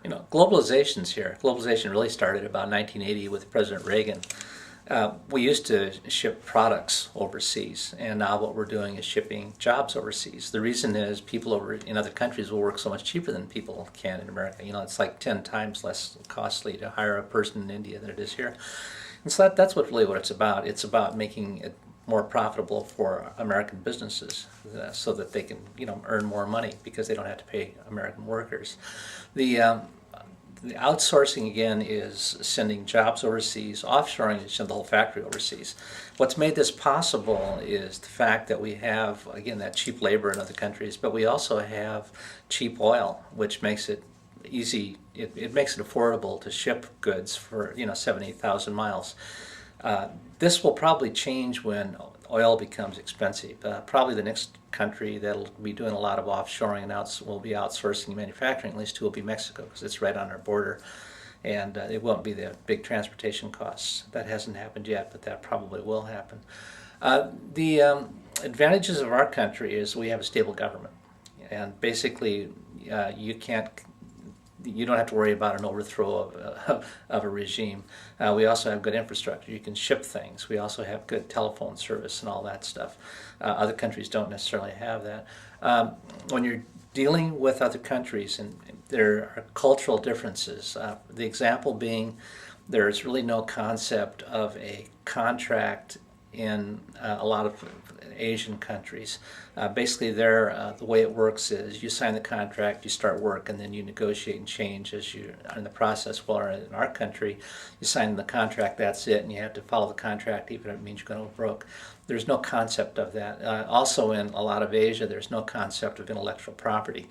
Globalization's here. Globalization really started about 1980 with President Reagan. We used to ship products overseas, and now what we're doing is shipping jobs overseas. The reason is people over in other countries will work so much cheaper than people can in America. It's like 10 times less costly to hire a person in India than it is here. And so that's really what it's about. It's about making it more profitable for American businesses so that they can, earn more money because they don't have to pay American workers. The outsourcing again is sending jobs overseas. Offshoring is send the whole factory overseas. What's made this possible is the fact that we have, again, that cheap labor in other countries, but we also have cheap oil, which makes it easy. It makes it affordable to ship goods for 70,000 miles. This will probably change when oil becomes expensive. Probably the next country that'll be doing a lot of offshoring and will be outsourcing manufacturing, at least two, will be Mexico, because it's right on our border, and it won't be the big transportation costs. That hasn't happened yet, but that probably will happen. The advantages of our country is we have a stable government, and basically you don't have to worry about an overthrow of a regime. We also have good infrastructure. You can ship things. We also have good telephone service and all that stuff. Other countries don't necessarily have that. When you're dealing with other countries, and there are cultural differences, the example being there's really no concept of a contract in a lot of Asian countries. Basically, the way it works is you sign the contract, you start work, and then you negotiate and change as you are in the process. While in our country, you sign the contract, that's it, and you have to follow the contract even if it means you're going to go broke. There's no concept of that. Also, in a lot of Asia, there's no concept of intellectual property.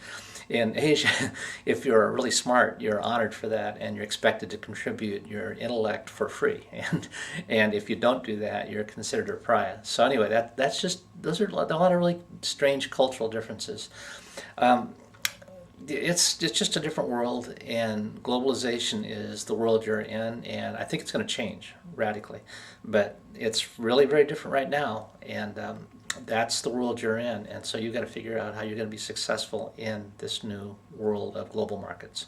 In Asia, if you're really smart, you're honored for that, and you're expected to contribute your intellect for free. And if you don't do that, you're considered a pariah. So anyway, those are a lot of really strange cultural differences. It's just a different world, and globalization is the world you're in, and I think it's going to change radically. But it's really very different right now, and that's the world you're in, and so you've got to figure out how you're going to be successful in this new world of global markets.